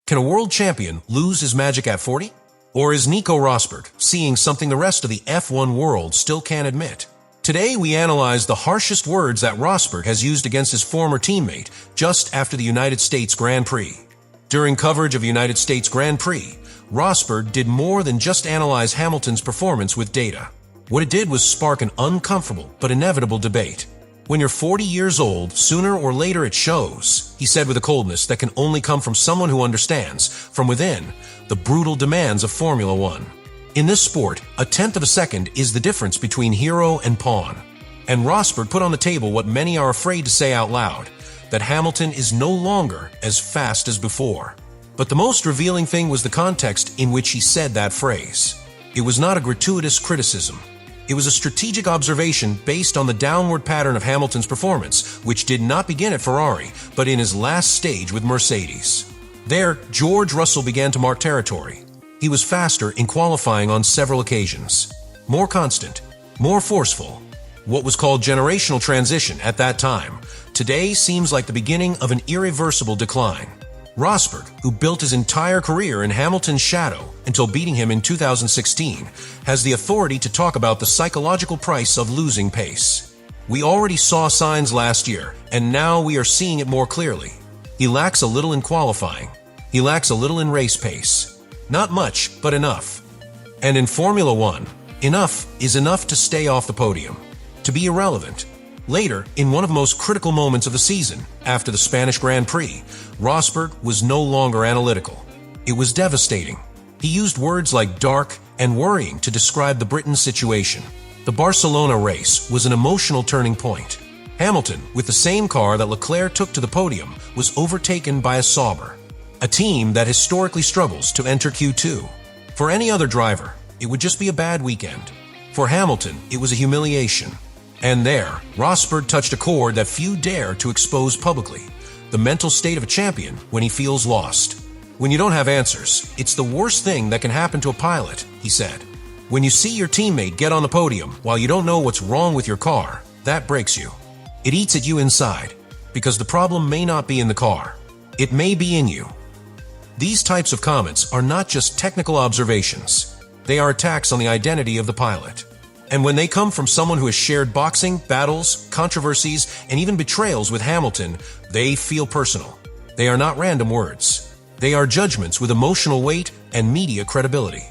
Can a world champion lose his magic at 40? Or is Nico Rosberg seeing something the rest of the F1 world still can't admit? Today we analyze the harshest words that Rosberg has used against his former teammate just after the United States Grand Prix. During coverage of the United States Grand Prix, Rosberg did more than just analyze Hamilton's performance with data. What it did was spark an uncomfortable but inevitable debate. When you're 40 years old, sooner or later it shows, he said with a coldness that can only come from someone who understands, from within, the brutal demands of Formula One. In this sport, a tenth of a second is the difference between hero and pawn. And Rosberg put on the table what many are afraid to say out loud, that Hamilton is no longer as fast as before. But the most revealing thing was the context in which he said that phrase. It was not a gratuitous criticism. It was a strategic observation based on the downward pattern of Hamilton's performance, which did not begin at Ferrari, but in his last stage with Mercedes. There, George Russell began to mark territory. He was faster in qualifying on several occasions. More constant, more forceful. What was called generational transition at that time, today seems like the beginning of an irreversible decline. Rosberg, who built his entire career in Hamilton's shadow until beating him in 2016, has the authority to talk about the psychological price of losing pace. We already saw signs last year, and now we are seeing it more clearly. He lacks a little in qualifying. He lacks a little in race pace. Not much, but enough. And in Formula One, enough is enough to stay off the podium, to be irrelevant. Later, in one of the most critical moments of the season, after the Spanish Grand Prix, Rosberg was no longer analytical. It was devastating. He used words like dark and worrying to describe the Britain situation. The Barcelona race was an emotional turning point. Hamilton, with the same car that Leclerc took to the podium, was overtaken by a Sauber, a team that historically struggles to enter Q2. For any other driver, it would just be a bad weekend. For Hamilton, it was a humiliation. And there, Rosberg touched a chord that few dare to expose publicly, the mental state of a champion when he feels lost. When you don't have answers, it's the worst thing that can happen to a pilot, he said. When you see your teammate get on the podium while you don't know what's wrong with your car, that breaks you. It eats at you inside, because the problem may not be in the car. It may be in you. These types of comments are not just technical observations. They are attacks on the identity of the pilot. And when they come from someone who has shared boxing, battles, controversies, and even betrayals with Hamilton, they feel personal. They are not random words. They are judgments with emotional weight and media credibility.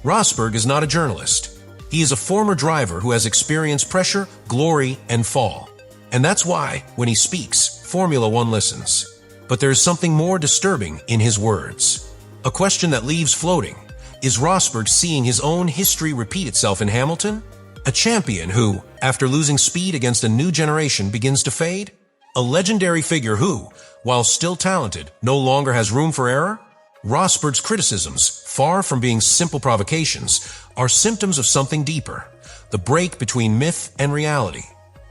Rosberg is not a journalist. He is a former driver who has experienced pressure, glory, and fall. And that's why, when he speaks, Formula One listens. But there is something more disturbing in his words. A question that leaves floating. Is Rosberg seeing his own history repeat itself in Hamilton? A champion who, after losing speed against a new generation, begins to fade? A legendary figure who, while still talented, no longer has room for error? Rosberg's criticisms, far from being simple provocations, are symptoms of something deeper, the break between myth and reality.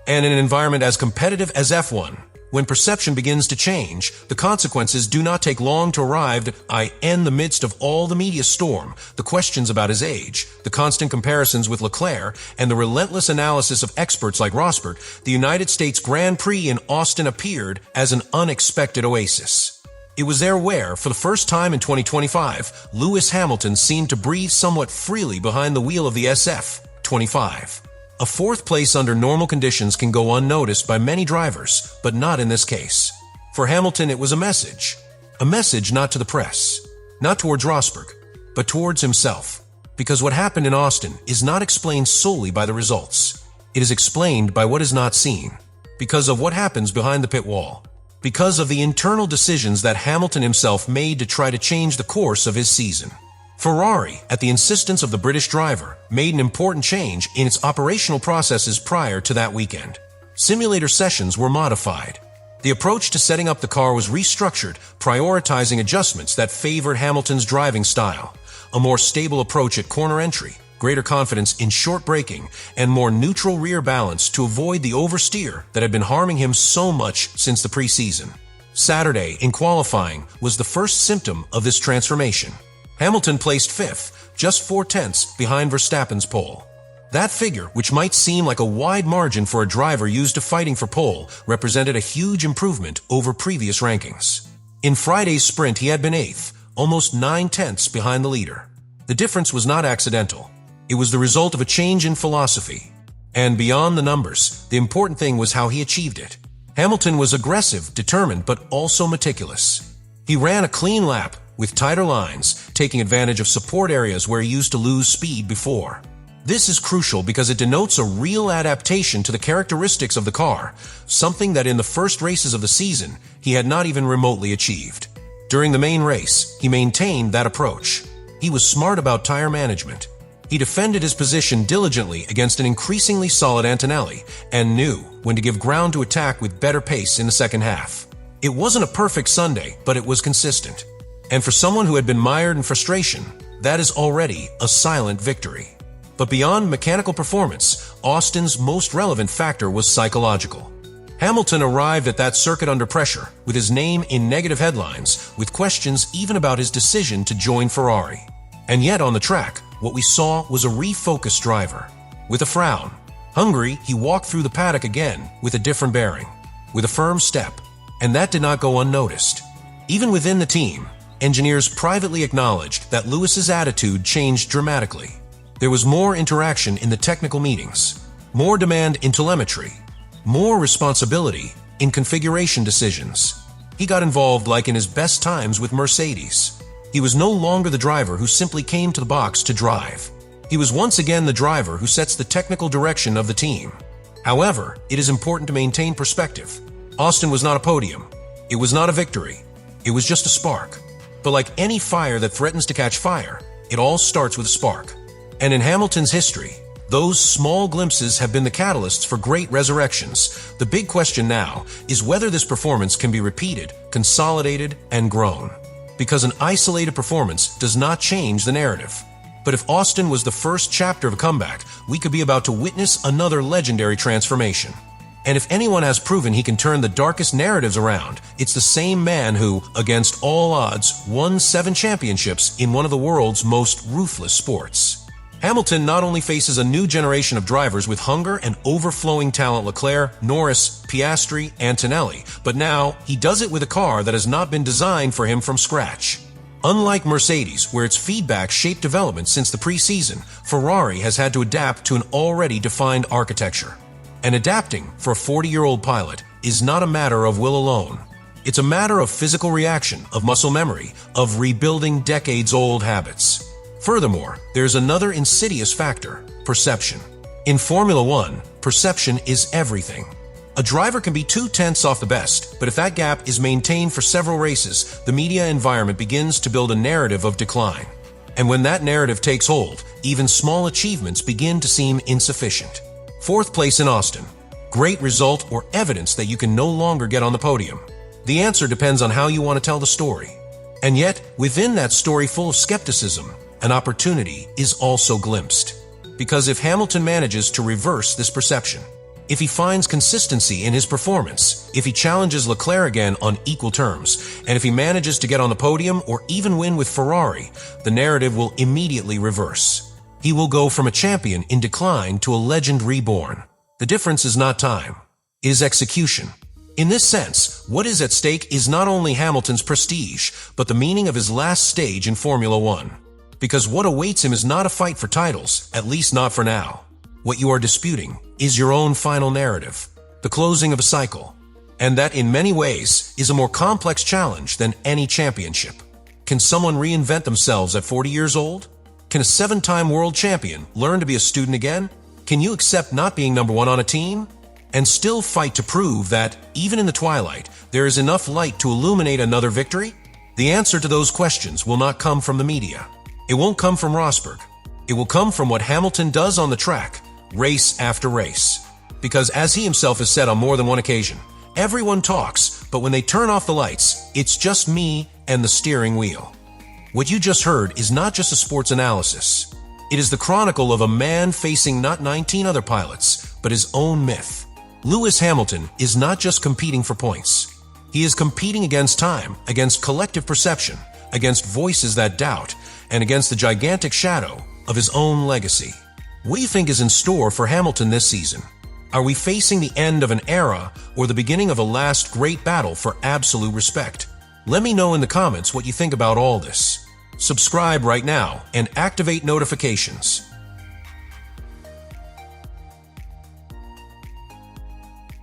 And in an environment as competitive as F1, when perception begins to change, the consequences do not take long to arrive. In the midst of all the media storm, the questions about his age, the constant comparisons with Leclerc, and the relentless analysis of experts like Rosberg, the United States Grand Prix in Austin appeared as an unexpected oasis. It was there where, for the first time in 2025, Lewis Hamilton seemed to breathe somewhat freely behind the wheel of the SF25. A fourth place under normal conditions can go unnoticed by many drivers, but not in this case. For Hamilton, it was a message not to the press, not towards Rosberg, but towards himself. Because what happened in Austin is not explained solely by the results. It is explained by what is not seen, because of what happens behind the pit wall, because of the internal decisions that Hamilton himself made to try to change the course of his season. Ferrari, at the insistence of the British driver, made an important change in its operational processes prior to that weekend. Simulator sessions were modified. The approach to setting up the car was restructured, prioritizing adjustments that favored Hamilton's driving style, a more stable approach at corner entry, greater confidence in short braking, and more neutral rear balance to avoid the oversteer that had been harming him so much since the preseason. Saturday, in qualifying, was the first symptom of this transformation. Hamilton placed fifth, just 0.4 behind Verstappen's pole. That figure, which might seem like a wide margin for a driver used to fighting for pole, represented a huge improvement over previous rankings. In Friday's sprint, he had been 8th, almost 9/10 behind the leader. The difference was not accidental. It was the result of a change in philosophy. And beyond the numbers, the important thing was how he achieved it. Hamilton was aggressive, determined, but also meticulous. He ran a clean lap with tighter lines, taking advantage of support areas where he used to lose speed before. This is crucial because it denotes a real adaptation to the characteristics of the car, something that in the first races of the season he had not even remotely achieved. During the main race, he maintained that approach. He was smart about tire management. He defended his position diligently against an increasingly solid Antonelli and knew when to give ground to attack with better pace in the second half. It wasn't a perfect Sunday, but it was consistent. And for someone who had been mired in frustration, that is already a silent victory. But beyond mechanical performance, Austin's most relevant factor was psychological. Hamilton arrived at that circuit under pressure, with his name in negative headlines, with questions even about his decision to join Ferrari. And yet on the track, what we saw was a refocused driver. With a frown, hungry, he walked through the paddock again with a different bearing, with a firm step, and that did not go unnoticed. Even within the team, engineers privately acknowledged that Lewis's attitude changed dramatically. There was more interaction in the technical meetings, more demand in telemetry, more responsibility in configuration decisions. He got involved like in his best times with Mercedes. He was no longer the driver who simply came to the box to drive. He was once again the driver who sets the technical direction of the team. However, it is important to maintain perspective. Austin was not a podium. It was not a victory. It was just a spark. But like any fire that threatens to catch fire, it all starts with a spark. And in Hamilton's history, those small glimpses have been the catalysts for great resurrections. The big question now is whether this performance can be repeated, consolidated, and grown. Because an isolated performance does not change the narrative. But if Austin was the first chapter of a comeback, we could be about to witness another legendary transformation. And if anyone has proven he can turn the darkest narratives around, it's the same man who, against all odds, won 7 championships in one of the world's most ruthless sports. Hamilton not only faces a new generation of drivers with hunger and overflowing talent, Leclerc, Norris, Piastri, Antonelli, but now he does it with a car that has not been designed for him from scratch. Unlike Mercedes, where its feedback shaped development since the preseason, Ferrari has had to adapt to an already defined architecture. And adapting for a 40-year-old pilot is not a matter of will alone. It's a matter of physical reaction, of muscle memory, of rebuilding decades-old habits. Furthermore, there's another insidious factor: perception. In Formula One, perception is everything. A driver can be 2/10 off the best, but if that gap is maintained for several races, the media environment begins to build a narrative of decline. And when that narrative takes hold, even small achievements begin to seem insufficient. 4th place in Austin. Great result or evidence that you can no longer get on the podium? The answer depends on how you want to tell the story. And yet, within that story full of skepticism, an opportunity is also glimpsed. Because if Hamilton manages to reverse this perception, if he finds consistency in his performance, if he challenges Leclerc again on equal terms, and if he manages to get on the podium or even win with Ferrari, the narrative will immediately reverse. He will go from a champion in decline to a legend reborn. The difference is not time, it is execution. In this sense, what is at stake is not only Hamilton's prestige, but the meaning of his last stage in Formula One. Because what awaits him is not a fight for titles, at least not for now. What you are disputing is your own final narrative, the closing of a cycle. And that in many ways is a more complex challenge than any championship. Can someone reinvent themselves at 40 years old? Can a 7-time world champion learn to be a student again? Can you accept not being number 1 on a team? And still fight to prove that, even in the twilight, there is enough light to illuminate another victory? The answer to those questions will not come from the media. It won't come from Rosberg. It will come from what Hamilton does on the track, race after race. Because as he himself has said on more than one occasion, everyone talks, but when they turn off the lights, it's just me and the steering wheel. What you just heard is not just a sports analysis. It is the chronicle of a man facing not 19 other pilots, but his own myth. Lewis Hamilton is not just competing for points. He is competing against time, against collective perception, against voices that doubt, and against the gigantic shadow of his own legacy. What do you think is in store for Hamilton this season? Are we facing the end of an era or the beginning of a last great battle for absolute respect? Let me know in the comments what you think about all this. Subscribe right now and activate notifications.